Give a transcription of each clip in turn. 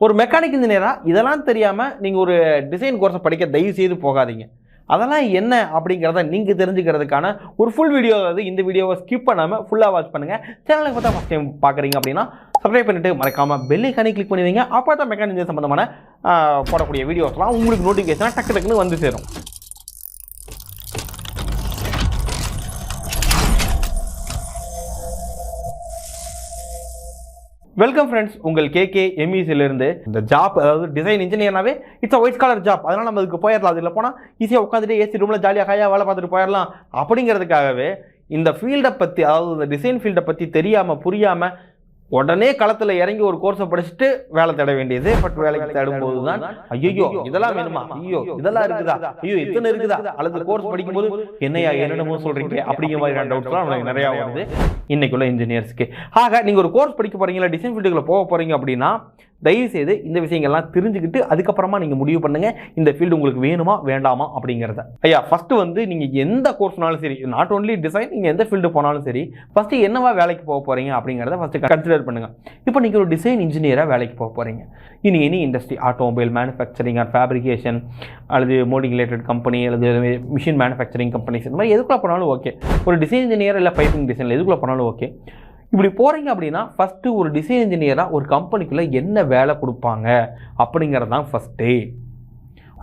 ஒரு மெக்கானிக் இன்ஜினியரா இதெல்லாம் தெரியாமல் நீங்கள் ஒரு டிசைன் கோர்ஸை படிக்க தயவு செய்து போகாதீங்க. அதெல்லாம் என்ன அப்படிங்கிறத நீங்கள் தெரிஞ்சுக்கிறதுக்கான ஒரு ஃபுல் வீடியோ, அதாவது இந்த வீடியோவை ஸ்கிப் பண்ணாமல் ஃபுல்லாக வாட்ச் பண்ணுங்கள். சேனலுக்கு பார்த்தா ஃபஸ்ட் டைம் பார்க்குறீங்க அப்படின்னா சப்ஸ்கிரைப் பண்ணிவிட்டு மறக்காமல் பெல் ஐகானை கிளிக் பண்ணுவீங்க. அப்போ தான் மெக்கானிக் இன்ஜினியர் சம்மந்தமான போடக்கூடிய வீடியோஸ்லாம் உங்களுக்கு நோட்டிஃபிகேஷனாக டக்கு டக்குன்னு வந்து சேரும். வெல்கம் ஃப்ரெண்ட்ஸ், உங்கள் கேகே எம்இசிலிருந்து. இந்த ஜாப், அதாவது டிசைன் இன்ஜினியர்னாவே it's a white collar job. அதனால் நம்ம அதுக்கு போயிடலாம். அதில் போனால் ஈஸியாக உட்காந்துட்டு ஏசி ரூமில் ஜாலியாக ஹையாக வேலை பார்த்துட்டு போயிடலாம் அப்படிங்கிறதுக்காகவே இந்த ஃபீல்டை பற்றி, அதாவது இந்த டிசைன் ஃபீல்டை பற்றி தெரியாமல் புரியாமல் உடனே களத்தில் இறங்கி ஒரு கோர்ஸை படிச்சுட்டு வேலை தேட வேண்டியது. பட் வேலைக்கு தேடும்போது தான் ஐயோ இதெல்லாம் வேணுமா, ஐயோ இதெல்லாம் இருக்குதா, ஐயோ இத்தனை இருக்குதா, அல்லது கோர்ஸ் படிக்கும்போது என்னையா என்னென்னமோ சொல்கிறீங்க அப்படிங்கிற மாதிரியான டவுட்ஸ்லாம் நமக்கு நிறையா வருது இன்னைக்குள்ள இன்ஜினியர்ஸ்க்கு. ஆக நீங்கள் ஒரு கோர்ஸ் படிக்க போகிறீங்களா, டிசைன் ஃபீல்டுக்குள்ளே போக போகிறீங்க அப்படின்னா தயவுசெய்து இந்த விஷயங்கள்லாம் தெரிஞ்சுக்கிட்டு அதுக்கப்புறமா நீங்கள் முடிவு பண்ணுங்கள் இந்த ஃபீல்டு உங்களுக்கு வேணுமா வேண்டாமா அப்படிங்கிறத. ஐயா, ஃபஸ்ட்டு வந்து நீங்கள் எந்த கோர்ஸ்னாலும் சரி, நாட் ஓன்லி டிசைன், நீங்கள் எந்த ஃபீல்டு போனாலும் சரி, ஃபஸ்ட்டு என்னவா வேலைக்கு போக போகிறீங்க அப்படிங்கிறத ஃபஸ்ட்டு கன்சிடர் பண்ணுங்கள். இப்போ நீங்கள் ஒரு டிசைன் இன்ஜினியராக வேலைக்கு போக போகிறீங்க. இனி any industry, automobile manufacturing R fabrication, அல்லது மோடிங் ரிலேட்டட் கம்பெனி, அல்லது மிஷின் மேனுஃபேக்சரிங் கம்பெனிஸ், இந்த மாதிரி எதுக்குள்ளே போனாலும் ஓகே. ஒரு டிசைன் இன்ஜினியர் இல்லை பைப்பிங் டிசைனில் எதுக்குள்ளே போனாலும் ஓகே. இப்படி போகிறீங்க அப்படின்னா ஃபஸ்ட்டு ஒரு டிசைன் இன்ஜினியராக ஒரு கம்பெனிக்குள்ளே என்ன வேலை கொடுப்பாங்க அப்படிங்கிறது தான் ஃபஸ்ட்டு.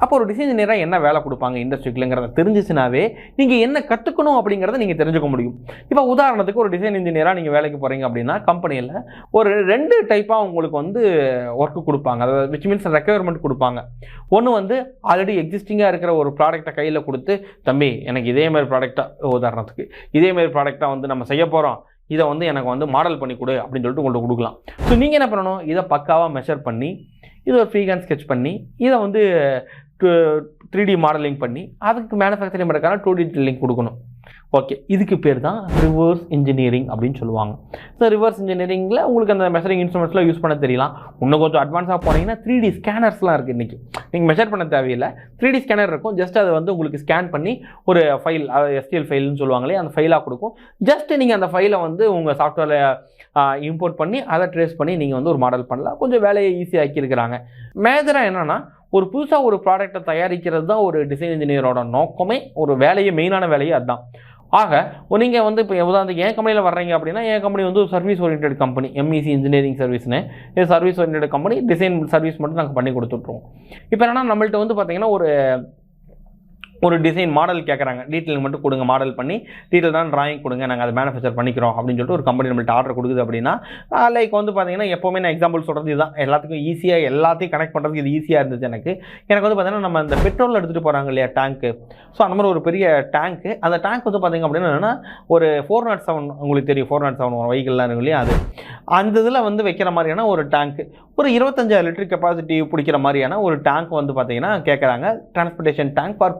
அப்போ ஒரு டிசைன் இன்ஜினியராக என்ன வேலை கொடுப்பாங்க இண்டஸ்ட்ரிக்குள்ளங்கிறத தெரிஞ்சிச்சுனாவே நீங்கள் என்ன கற்றுக்கணும் அப்படிங்கிறத நீங்கள் தெரிஞ்சுக்க முடியும். இப்போ உதாரணத்துக்கு ஒரு டிசைன் இன்ஜினியராக நீங்கள் வேலைக்கு போகிறீங்க அப்படின்னா கம்பெனியில் ஒரு 2 டைப்பாக உங்களுக்கு வந்து ஒர்க்கு கொடுப்பாங்க. அதாவது விச் மீன்ஸ் ரெக்யர்மெண்ட் கொடுப்பாங்க. ஒன்று வந்து ஆல்ரெடி எக்ஸிஸ்டிங்காக இருக்கிற ஒரு ப்ராடக்டை கையில் கொடுத்து, தம்பி எனக்கு இதேமாதிரி ப்ராடக்டாக, உதாரணத்துக்கு இதேமாதிரி ப்ராடக்டாக வந்து நம்ம செய்ய போகிறோம், இதை வந்து எனக்கு வந்து மாடல் பண்ணி கொடு அப்படின்னு சொல்லிட்டு உங்களுக்கு கொடுக்கலாம். ஸோ நீங்கள் என்ன பண்ணணும், இதை பக்காவாக மெஷர் பண்ணி, இதை ஒரு ஃப்ரீஹேண்ட் ஸ்கெட்ச் பண்ணி, இதை வந்து 3D மாடலிங் பண்ணி, அதுக்கு மேனுஃபேக்சரிங் பண்ணுறதுக்கான 2D ட்ரில்லிங் கொடுக்கணும். ஓகே, இதுக்கு பேர் தான் ரிவர்ஸ் இன்ஜினியரிங் அப்படின்னு சொல்லுவாங்க. ஸோ ரிவர்ஸ் இன்ஜினியரிங்கில் உங்களுக்கு அந்த மெஷரிங் இன்ஸ்ட்ருமெண்ட்ஸ்லாம் யூஸ் பண்ண தெரியலாம். இன்னும் கொஞ்சம் அட்வான்ஸாக போனீங்கன்னா 3D ஸ்கேனர்ஸ்லாம் இருக்குது. இன்றைக்கி நீங்கள் மெஷர் பண்ண தேவையில்லை, 3D ஸ்கேனர் இருக்கும். ஜஸ்ட் அதை வந்து உங்களுக்கு ஸ்கேன் பண்ணி ஒரு ஃபைல், அதாவது STL ஃபைல்னு சொல்லுவாங்களே, அந்த ஃபைலாக கொடுக்கும். ஜஸ்ட்டு நீங்கள் அந்த ஃபைலை வந்து உங்கள் சாஃப்ட்வேரில் இம்போர்ட் பண்ணி அதை ட்ரேஸ் பண்ணி நீங்கள் வந்து ஒரு மாடல் பண்ணலாம். கொஞ்சம் வேலையை ஈஸியாக்கியிருக்கிறாங்க. மேஜராக என்னென்னா, ஒரு புதுசாக ஒரு ப்ராடக்டை தயாரிக்கிறது தான் ஒரு டிசைன் இன்ஜினியரோட நோக்கமே, ஒரு வேலையை, மெயினான வேலையே அதுதான். ஆக நீங்கள் வந்து இப்போ உதாரணத்துக்கு என் கம்பெனியில் வர்றீங்க அப்படின்னா, என் கம்பெனி வந்து ஒரு service orient company, MEC engineering சர்வீஸ்னு. இது service orient company, design service மட்டும் நாங்கள் பண்ணி கொடுத்துட்ருவோம். இப்போ என்னன்னா, நம்மள்ட்ட வந்து பார்த்தீங்கன்னா ஒரு டிசைன் மாடல் கேட்குறாங்க, டீட்டெயில் மட்டும் கொடுங்க, மாடல் பண்ணி டீட்டெயில் தான் ட்ராயிங் கொடுங்க, நாங்கள் அதை மேனுஃபேக்சர் பண்ணிக்கிறோம் அப்படின்னு சொல்லிட்டு ஒரு கம்பெனி நம்மள்ட்ட ஆர்டர் கொடுக்குது அப்படின்னா, லைக் வந்து பார்த்தீங்கன்னா எப்போவுமே நான் எக்ஸாம்பிள் சொல்கிறது இதுதான். எல்லாத்துக்கும் ஈஸியாக எல்லாத்தையும் கனெக்ட் பண்ணுறதுக்கு இது ஈஸியாக இருந்துச்சு எனக்கு வந்து பார்த்தீங்கன்னா, நம்ம அந்த பெட்ரோல் எடுத்துகிட்டு போகிறாங்க இல்லையா, டேங்க்கு. ஸோ அந்த மாதிரி ஒரு பெரிய டேங்க்கு, அந்த டேங்க் வந்து பார்த்தீங்க அப்படின்னா என்னென்னா, ஒரு 407, உங்களுக்கு தெரியும் 407 வெஹிக்கிள்லாம் இருக்கும் இல்லையா, அது அந்த இதில் வந்து வைக்கிற மாதிரியான ஒரு டேங்க்கு, ஒரு 25 லிட்டர் கெப்பாசிட்டி பிடிக்கிற மாதிரியான ஒரு டேங்க் வந்து பார்த்தீங்கன்னா கேட்குறாங்க. Transportation tank for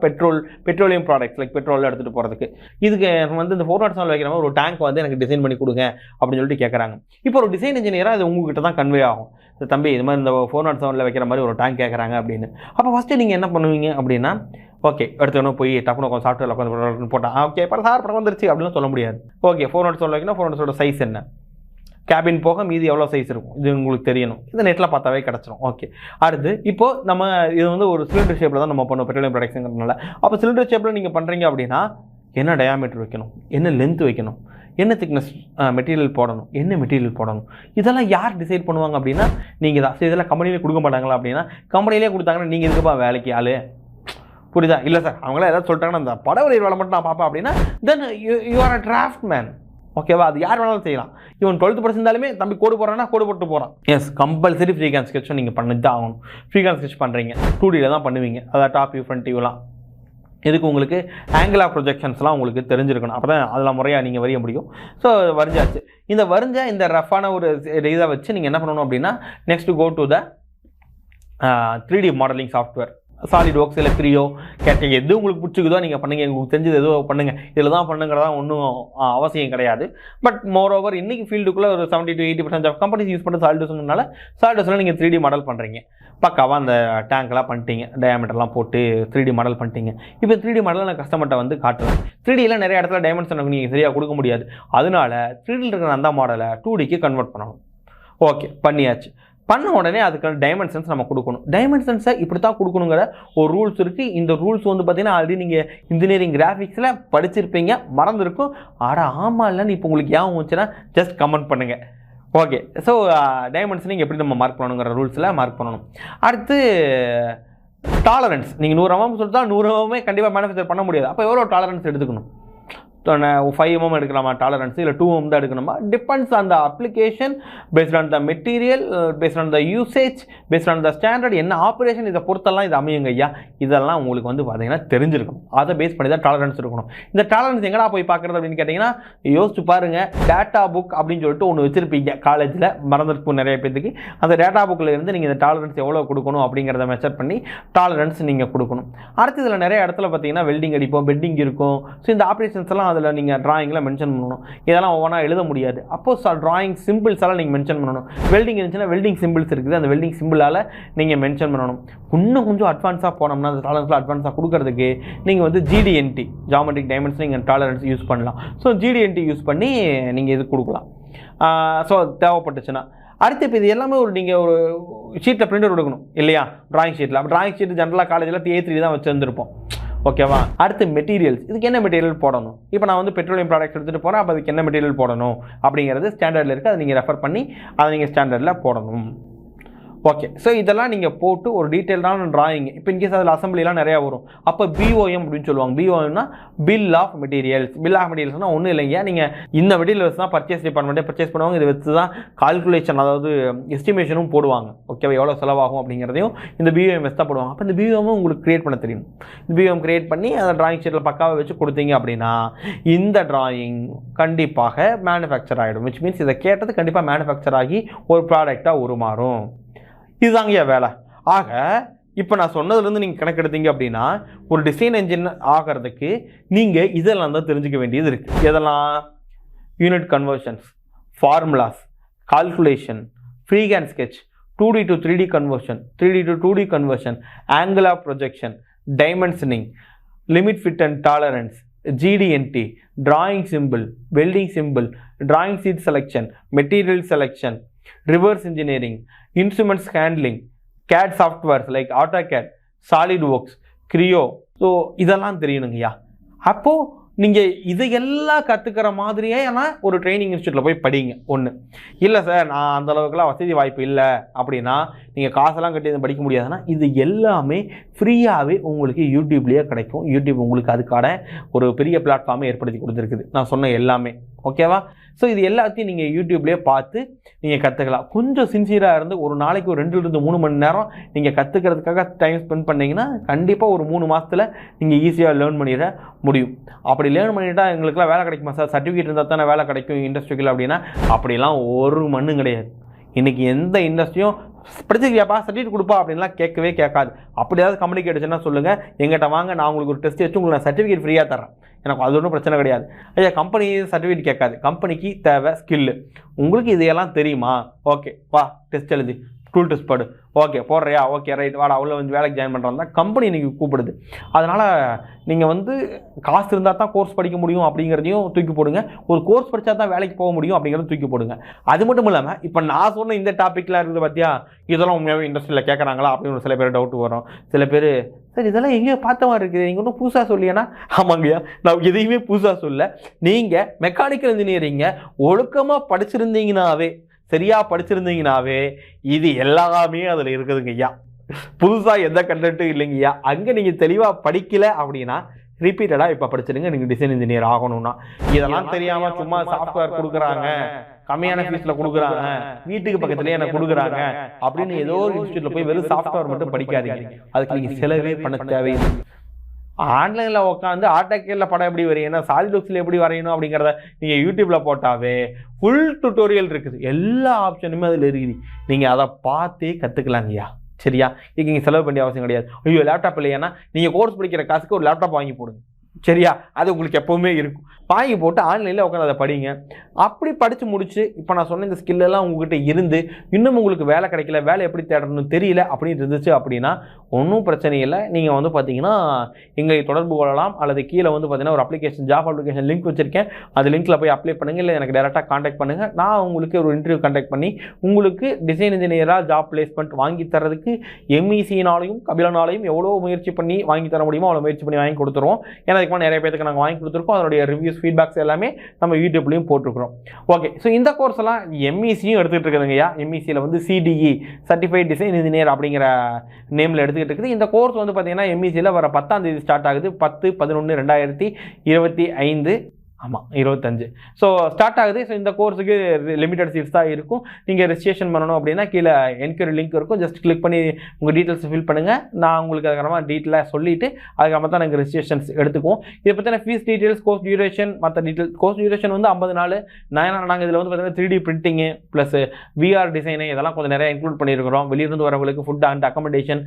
petroleum products, like petrol எடுத்துகிட்டு போகிறதுக்கு. இதுக்கு வந்து இந்த 407 வைக்கிற மாதிரி ஒரு டேங்க் வந்து எனக்கு டிசைன் பண்ணி கொடுங்க அப்படின்னு சொல்லிட்டு கேட்குறாங்க. இப்போ ஒரு டிசைன் இன்ஜினியராக அது உங்ககிட்ட தான் கன்வே ஆகும். தம்பி இது மாதிரி இந்த 407 வைக்கிற மாதிரி ஒரு டேங்க் கேட்குறாங்க அப்படின்னு. அப்போ ஃபஸ்ட்டு நீங்கள் என்ன பண்ணுவீங்க அப்படின்னா, ஓகே எடுத்துக்கணும், போய் டப்புனு உட்காந்து சாஃப்ட்வேரில் உட்காந்து போட்டால் ஓகே இப்போ சார் படம் வந்துருச்சு அப்படின்னு சொல்ல முடியாது. ஓகே 407 வைக்கணும், 407 சைஸ் என்ன, கேபின் போக மீதி எவ்வளோ சைஸ் இருக்கும் இது உங்களுக்கு தெரியணும். இது நெட்டில் பார்த்தாவே கிடச்சிரும். ஓகே, அடுத்து இப்போது நம்ம இது வந்து ஒரு சிலிண்டர் ஷேப்பில் தான் நம்ம பண்ணுவோம் பெட்ரோலியம் ப்ராடக்ட்ஸுங்கிறதுனால. அப்போ சிலிண்டர் ஷேப்பில் நீங்கள் பண்ணுறீங்க அப்படின்னா என்ன டயாமீட்டர் வைக்கணும், என்ன லென்த் வைக்கணும், என்ன திக்னஸ் மெட்டீரியல் போடணும், என்ன மெட்டீரியல் போடணும், இதெல்லாம் யார் டிசைட் பண்ணுவாங்க அப்படின்னா நீங்கள் தான். இதெல்லாம் கம்பெனியிலே கொடுக்க மாட்டாங்களா அப்படின்னா, கம்பெனிலே கொடுத்தாங்கன்னா நீங்கள் இதுக்குப்பா வேலைக்கு ஆளு, புரியுதா? இல்லை சார் அவங்களாம் ஏதாவது சொல்லிட்டாங்கன்னா அந்த படவரை வேலை மட்டும் நான் பார்ப்பேன் அப்படின்னா, then you are a draft man. ஓகேவா? அது யார் வேணாலும் செய்யலாம். இவன் 12th படிச்சிருந்தாலுமே தம்பி கோடு போடுறான்னா கோடு போட்டு போகிறான். எஸ், கம்பல்சரி ஃப்ரீஹேண்ட் ஸ்கெட்சும் நீங்கள் பண்ணி தான் ஆகணும். ஃப்ரீஹேண்ட் ஸ்கெட்ச் பண்ணுறீங்க 2Dயில் தான் பண்ணுவீங்க. அதாவது டாப் வியூ, ஃப்ரண்ட் வியூலாம். இதுக்கு உங்களுக்கு ஆங்கிள் ஆஃப் ப்ரொஜெக்ஷன்ஸ்லாம் உங்களுக்கு தெரிஞ்சிருக்கணும். அப்போ தான் அதெல்லாம் முறையாக நீங்கள் வரைய முடியும். ஸோ வரைஞ்சாச்சு. இந்த ரஃபான ஒரு இதை வச்சு நீங்கள் என்ன பண்ணணும் அப்படின்னா, next go to the 3D modelling software. Solid works இல்லை க்ரியோ கேட்டீங்க, எது உங்களுக்கு பிடிச்சிக்குதோ நீங்கள் பண்ணுங்கள், உங்களுக்கு தெரிஞ்சது எதுவோ பண்ணுங்கள். இதில் தான் பண்ணுங்கிறதா ஒன்றும் அவசியம் கிடையாது. பட் மோர் ஓவர் இன்றைக்கி ஃபீல்டுக்குள்ளே ஒரு 70 to 80% ஆஃப் கம்பெனிஸ் யூஸ் பண்ணுறது சாலிட்ஸ்னால சாலிட்ஸில் நீங்கள் 3D மாடல் பண்ணுறீங்க. பக்காவாக அந்த டேங்க்லாம் பண்ணிட்டீங்க, டயாமீட்டர்லாம் போட்டு 3D மாடல் பண்ணிட்டீங்க. இப்போ 3D மாடல் நான் கஸ்டமர்கிட்ட வந்து காட்டுவேன். 3Dயில் நிறைய இடத்துல டைமென்ஷன் நீங்கள் சரியாக கொடுக்க முடியாது. அதனால 3Dயில் இருக்கிற அந்த மாடலை 2Dக்கு கன்வெர்ட் பண்ணணும். ஓகே பண்ணியாச்சு. பண்ண உடனே அதுக்கான டைமென்ஷன்ஸ் நம்ம கொடுக்கணும். டைமென்ஷன்ஸை இப்படி தான் கொடுக்கணுங்கிற ஒரு ரூல்ஸ் இருக்குது. இந்த ரூல்ஸ் வந்து பார்த்தீங்கன்னா ஆல்ரெடி நீங்கள் இன்ஜினியரிங் கிராஃபிக்ஸில் படிச்சிருப்பீங்க, மறந்துருக்கும். ஆமாம் இல்லைன்னு இப்போ உங்களுக்கு ஏன் வந்துச்சுன்னா ஜஸ்ட் கமெண்ட் பண்ணுங்கள். ஓகே, ஸோ டைமென்ஷன் நீங்கள் எப்படி நம்ம மார்க் பண்ணணுங்கிற ரூல்ஸில் மார்க் பண்ணணும். அடுத்து டாலரன்ஸ். நீங்கள் 100 mm சொல்லிட்டு 100 mm கண்டிப்பாக மேனுஃபேக்சர் பண்ண முடியாது. அப்போ எவ்வளோ டாலரன்ஸ் எடுத்துக்கணும்? 5 mm எடுக்கலாமா டாலரன்ஸ், இல்லை 2 mm தான் எடுக்கணுமா? Depends on the application, based on the material, based on the usage, based on the standard, என்ன ஆப்ரேஷன், இதை பொறுத்தெல்லாம் இது அமையுங்க ஐயா. இதெல்லாம் உங்களுக்கு வந்து பார்த்தீங்கன்னா தெரிஞ்சிருக்கும். அதை பேஸ் பண்ணி தான் டாலரன்ஸ் இருக்கணும். இந்த டாலரன்ஸ் எங்கடா போய் பார்க்குறது அப்படின்னு கேட்டிங்கன்னா, யோசிச்சு பாருங்கள். டேட்டா புக் அப்படின்னு சொல்லிட்டு ஒன்று வச்சுருப்பீங்க காலேஜில், மறந்துருக்கும் நிறைய பேருக்கு. அந்த டேட்டா புக்கில் இருந்து நீங்கள் இந்த டாலரன்ஸ் எவ்வளோ கொடுக்கணும் அப்படிங்கிறத மெஷர் பண்ணி டாலரன்ஸ் நீங்கள் கொடுக்கணும். அடுத்து இதில் நிறைய இடத்துல பார்த்தீங்கன்னா வெல்டிங் அடிப்போம், பெட்டிங் இருக்கும். ஸோ இந்த ஆப்ரேஷன்ஸ் எல்லாம் அதில் நீங்கள் ட்ராயிங்கில் மென்ஷன் பண்ணணும். இதெல்லாம் ஒவ்வொன்றா எழுத முடியாது. அப்போது ட்ராயிங் சிம்பிள்ஸ் எல்லாம் நீங்கள் மென்ஷன் பண்ணணும். வெல்டிங் இருந்துச்சுன்னா வெல்டிங் சிம்பிள்ஸ் இருக்குது, அந்த வெல்டிங் சிம்பிளால் நீங்கள் மென்ஷன் பண்ணணும். இன்னும் கொஞ்சம் அட்வான்ஸாக போனோம்னா அந்த டாலரன்ஸில் அட்வான்ஸாக கொடுக்கறதுக்கு நீங்கள் வந்து ஜிடிஎன்டி, ஜாமெட்ரிக் டைமென்ஷன், நீங்கள் டாலரன்ஸ் யூஸ் பண்ணலாம். ஸோ ஜிடிஎன்டி யூஸ் பண்ணி நீங்கள் இது கொடுக்கலாம். ஸோ தேவைப்பட்டுச்சுன்னா அடுத்து இப்போ இது எல்லாமே நீங்கள் ஒரு ஷீட்டில் பிரிண்டர் கொடுக்கணும் இல்லையா, ட்ராயிங் ஷீட்டில். அப்போ ட்ராயிங் ஷீட் ஜென்ரலாக காலேஜில் A3 தான் வச்சுருந்துருப்போம். ஓகேவா? அடுத்து மெட்டீரியல்ஸ். இதுக்கு என்ன மெட்டீரியல் போடணும்? இப்போ நான் வந்து பெட்ரோலியம் ப்ராடக்ட்ஸ் எடுத்துகிட்டு போகிறேன். அப்போ அதுக்கு என்ன மெட்டீரியல் போடணும் அப்படிங்கிறது ஸ்டாண்டர்டில் இருக்குது. அதை நீங்கள் ரெஃபர் பண்ணி அதை நீங்கள் ஸ்டாண்டர்டில் போடணும். ஓகே, ஸோ இதெல்லாம் நீங்கள் போட்டு ஒரு டீட்டெயில்டான ட்ராயிங். இப்போ இன்கேஸ் அதில் அசம்பிளிலாம் நிறையா வரும். அப்போ BOM அப்படின்னு சொல்லுவாங்க. BOMனா bill of materials. Bill of மெட்டீரியல்ஸ்னால் ஒன்றும் இல்லைங்க, நீங்கள் இந்த மெட்டீரியல்ஸ் தான் பர்ச்சேஸ் டிபார்ட்மெண்ட்டே பர்ச்சேஸ் பண்ணுவாங்க. இதை வச்சு தான் கால்குலேஷன், அதாவது எஸ்டிமேஷனும் போடுவாங்க. ஓகேவா? எவ்வளோ செலவாகும் அப்படிங்கிறதையும் இந்த BOMS தான் போடுவாங்க. அப்போ இந்த BOM உங்களுக்கு க்ரியேட் பண்ண தெரியும். இந்த BOM க்ரியேட் பண்ணி அந்த ட்ராயிங் ஷீட்டில் பக்காவை வச்சு கொடுத்தீங்க அப்படின்னா இந்த ட்ராயிங் கண்டிப்பாக மேனுஃபேக்சர் ஆகிடும். விச் மீன்ஸ் இதை கேட்டது கண்டிப்பாக மேனுஃபேக்சர் ஆகி ஒரு ப்ராடக்டாக உருமாறும். இதுதாங்க வேலை. ஆக இப்போ நான் சொன்னதுலேருந்து நீங்கள் கணக்கெடுத்தீங்க அப்படின்னா ஒரு டிசைன் என்ஜின் ஆகிறதுக்கு நீங்கள் இதெல்லாம் தான் தெரிஞ்சுக்க வேண்டியது இருக்குது. இதெல்லாம் unit conversions, formulas, calculation, freehand sketch, 2D to 3D conversion, 3D to 2D conversion, angle of projection, dimensioning, limit fit and tolerance, GD&T, drawing symbol, welding symbol, drawing sheet selection, material selection, reverse engineering, instruments handling, CAD softwares like AutoCAD, SolidWorks, Creo. So இதெல்லாம் தெரியணுங்கய்யா. அப்போது நீங்கள் இதையெல்லாம் கற்றுக்கிற மாதிரியே ஆனால் ஒரு training இன்ஸ்டியூட்டில் போய் படிங்க. ஒன்று இல்லை சார், நான் அந்தளவுக்குலாம் வசதி வாய்ப்பு இல்லை அப்படின்னா நீங்கள் காசெல்லாம் கட்டி படிக்க முடியாதுன்னா இது எல்லாமே ஃப்ரீயாகவே உங்களுக்கு யூடியூப்லேயே கிடைக்கும். யூடியூப் உங்களுக்கு அதுக்கான ஒரு பெரிய பிளாட்ஃபார்மை ஏற்படுத்தி கொடுத்துருக்குது. நான் சொன்ன எல்லாமே ஓகேவா? ஸோ இது எல்லாத்தையும் நீங்கள் யூடியூப்லேயே பார்த்து நீங்கள் கற்றுக்கலாம். கொஞ்சம் சின்சியராக இருந்து ஒரு நாளைக்கு ஒரு 2-3 மணி நேரம் நீங்கள் கற்றுக்கிறதுக்காக டைம் ஸ்பெண்ட் பண்ணிங்கன்னா கண்டிப்பாக ஒரு 3 மாதத்தில் நீங்கள் ஈஸியாக லேர்ன் பண்ணிட முடியும். அப்படி லேர்ன் பண்ணிட்டா எங்களுக்குலாம் வேலை கிடைக்குமா சார்? சர்டிஃபிகேட் இருந்தால் தானே வேலை கிடைக்கும் இண்டஸ்ட்ரியில் அப்படின்னா அப்படிலாம் ஒரு மண்ணும் கிடையாது. இன்றைக்கி எந்த இண்டஸ்ட்ரியும் படிச்சிருக்கியாப்பா சர்டிஃபிகேட் கொடுப்பா அப்படின்லாம் கேட்கவே கேட்காது. அப்படியாவது கம்பெனி கேட்டுச்சுன்னா சொல்லுங்கள், எங்கிட்ட வாங்க, நான் உங்களுக்கு ஒரு டெஸ்ட் வச்சு உங்களுக்கு நான் சர்டிஃபிகேட் ஃப்ரீயாக தரேன். எனக்கு அது ஒன்றும் பிரச்சனை கிடையாது. ஐயா கம்பெனி சர்டிஃபிகேட் கேட்காது, கம்பெனிக்கு தேவை ஸ்கில்லு. உங்களுக்கு இதையெல்லாம் தெரியுமா? ஓகே வா டெஸ்ட் எழுதி, டூல் டெஸ்ட் படு, ஓகே போடுறியா, ஓகே ரைட் வாடா உள்ள வந்து வேலைக்கு ஜாயின் பண்ணுறதா கம்பெனி இன்றைக்கி கூப்பிடுது. அதனால் நீங்கள் வந்து காசு இருந்தால் தான் கோர்ஸ் படிக்க முடியும் அப்படிங்கிறதையும் தூக்கி போடுங்க. ஒரு கோர்ஸ் படித்தா தான் வேலைக்கு போக முடியும் அப்படிங்கிறத தூக்கி போடுங்க. அது மட்டும் இல்லாமல் இப்போ நான் சொன்ன இந்த டாப்பிக்லாம் இருக்குது பார்த்தியா, இதெல்லாம் உண்மையாகவே இண்டஸ்ட்ரியில் கேட்குறாங்களா அப்படின்னு சில பேர் டவுட் வரும். சில பேர் சார் இதெல்லாம் எங்கேயோ பார்த்த மாதிரி இருக்குது, நீங்கள் ஒன்றும் புதுசாக சொல்லியேன்னா ஆமாங்கய்யா நான் எதையுமே புதுசாக சொல்ல. நீங்கள் மெக்கானிக்கல் இன்ஜினியரிங்கை ஒழுக்கமாக படிச்சிருந்தீங்கன்னாவே, சரியாக படிச்சிருந்தீங்கன்னாவே இது எல்லாமே அதில் இருக்குதுங்க ஐயா. புதுசாக எந்த கண்டென்ட்டும் இல்லைங்கய்யா. அங்கே நீங்கள் தெளிவாக படிக்கலை அப்படின்னா ரிப்பீட்டடாக இப்போ படிச்சிருங்க. நீங்கள் டிசைன் இன்ஜினியர் ஆகணும்னா இதெல்லாம் தெரியாமல் சும்மா சாஃப்ட்வேர் கொடுக்குறாங்க, கம்மியான ஃபீஸில் கொடுக்குறாங்க, வீட்டுக்கு பக்கத்துலேயே எனக்கு கொடுக்குறாங்க அப்படின்னு ஏதோ ஒரு இன்ஸ்டியூட்டில் போய் வெறும் சாஃப்ட்வேர் மட்டும் படிக்காதீங்க. அதுக்கு நீங்கள் செலவே பண்ண தேவையில்லை. ஆன்லைனில் உட்காந்து ஆட்டோகேடில் படம் எப்படி வரையணும், சாலிட்வொர்க்ஸில் எப்படி வரையணும் அப்படிங்கிறத நீங்கள் யூடியூப்பில் போட்டாவே ஃபுல் டுட்டோரியல் இருக்குது. எல்லா ஆப்ஷனுமே அதில் இருக்குது. நீங்கள் அதை பார்த்தே கற்றுக்கலாங்கய்யா. சரியா? இதுக்கு நீங்கள் செலவு பண்ணி அவசியம் கிடையாது. ஐயோ லேப்டாப் இல்லையானா நீங்கள் கோர்ஸ் படிக்கிற காசுக்கு ஒரு லேப்டாப் வாங்கி போடுங்க. சரியா? அது உங்களுக்கு எப்போவுமே இருக்கும். வாங்கி போட்டு ஆன்லைனில் உட்காந்து அதை படிங்க. அப்படி படித்து முடிச்சு இப்போ நான் சொன்ன இந்த ஸ்கில்லெல்லாம் உங்கள்கிட்ட இருந்து இன்னும் உங்களுக்கு வேலை கிடைக்கல, வேலை எப்படி தேடணும்னு தெரியல அப்படின்னு இருந்துச்சு அப்படின்னா ஒன்றும் பிரச்சனை இல்லை. நீங்கள் வந்து பார்த்தீங்கன்னா எங்களை தொடர்பு கொள்ளலாம், அல்லது கீழே வந்து பார்த்தீங்கன்னா ஒரு அப்ளிகேஷன் ஜாப் அப்ளிகேஷன் லிங்க் வச்சிருக்கேன், அது லிங்க்கில் போய் அப்ளை பண்ணுங்கள், இல்லை எனக்கு டேரெக்டாக காண்டாக்ட் பண்ணுங்கள். நான் உங்களுக்கு ஒரு இன்டர்வியூ கண்டக்ட் பண்ணி உங்களுக்கு டிசைன் இன்ஜினியராக ஜாப் பிளேஸ்மெண்ட் வாங்கி தரதுக்கு எம்இசினாலையும் கபிலனாலையும் எவ்வளோ முயற்சி பண்ணி வாங்கி தர முடியுமோ அவ்வளோ முயற்சி பண்ணி வாங்கி கொடுத்துருவோம். ஏன்னா அதுக்கு நிறைய பேருக்கு நாங்கள் வாங்கி கொடுத்துருக்கோம். அதனுடைய ரிவ்யூஸ் ஃபீட்பேக்ஸ் எல்லாமே நம்ம யூடியூப்லையும் போட்டிருக்கிறோம். ஓகே, ஸோ இந்த கோர்ஸ் எல்லாம் எம்இசியும் எடுத்துகிட்டு இருக்குதுங்கய்யா. எம்இசியில் வந்து CDE சர்டிஃபைட் டிசைன் இன்ஜினியர் அப்படிங்கிற நேமில் எடுத்துக்கிட்டு இருக்குது. இந்த கோர்ஸ் வந்து பார்த்தீங்கன்னா எம்இசியில் வர 10ஆம் தேதி ஸ்டார்ட் ஆகுது. 10/11/2025. ஆமாம், 25. ஸோ ஸ்டார்ட் ஆகுது. ஸோ இந்த கோர்ஸுக்கு லிமிடெட் சீட்ஸ் தான் இருக்கும். நீங்கள் ரெஜிஸ்ட்ரேஷன் பண்ணணும் அப்படின்னா கீழே என்கொயரி லிங்க் இருக்கும். ஜஸ்ட் கிளிக் பண்ணி உங்கள் டீட்டெயில்ஸ் ஃபில் பண்ணுங்கள். நான் உங்களுக்கு அதுக்கப்புறமா டீட்டெயிலாக சொல்லிவிட்டு அதுக்கப்புறமா தான் நாங்கள் ரெஜிஸ்ட்ரேஷன்ஸ் எடுத்துக்குவோம். இதை பற்றின ஃபீஸ் டீட்டெயில்ஸ், கோர்ஸ் டியூரேஷன், மற்ற டீட்டெயில்ஸ். கோர்ஸ் டியூரேஷன் வந்து 50 நாள். நாங்கள் இதில் வந்து பார்த்தீங்கன்னா 3D printing plus VR design இதெல்லாம் கொஞ்சம் நிறையா இன்க்ளூட் பண்ணியிருக்கிறோம். வெளியிருந்து வரவங்களுக்கு ஃபுட் அண்ட் அக்கமடேஷன்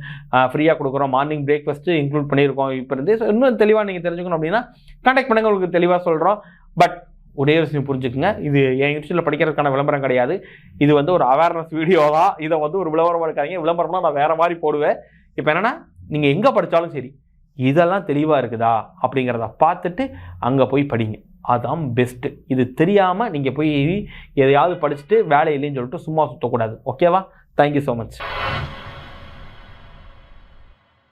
ஃப்ரீயாக கொடுக்குறோம். மார்னிங் பிரேக்ஃபாஸ்ட்டு இன்க்ளூட் பண்ணியிருக்கோம் இப்போ இருந்து. ஸோ இன்னும் தெளிவாக நீங்கள் தெரிஞ்சுக்கணும் அப்படின்னா கான்டாக்ட் பண்ணுங்கள், உங்களுக்கு தெளிவாக சொல்கிறோம். பட் ஒரே விஷயம் புரிஞ்சுக்குங்க, இது என் யூனிவர்சிட்டியில் படிக்கிறதுக்கான விளம்பரம் கிடையாது. இது வந்து ஒரு அவேர்னஸ் வீடியோ தான். இதை வந்து ஒரு விளம்பரமாக இருக்காங்க. விளம்பரம்னா நான் வேறு மாதிரி போடுவேன். இப்போ என்னென்னா, நீங்கள் எங்கே படித்தாலும் சரி இதெல்லாம் தெளிவாக இருக்குதா அப்படிங்கிறத பார்த்துட்டு அங்கே போய் படிங்க. அதுதான் பெஸ்ட்டு. இது தெரியாமல் நீங்கள் போய் எதையாவது படிச்சுட்டு வேலை இல்லைன்னு சொல்லிட்டு சும்மா சுற்றக்கூடாது. ஓகேவா? Thank you so much.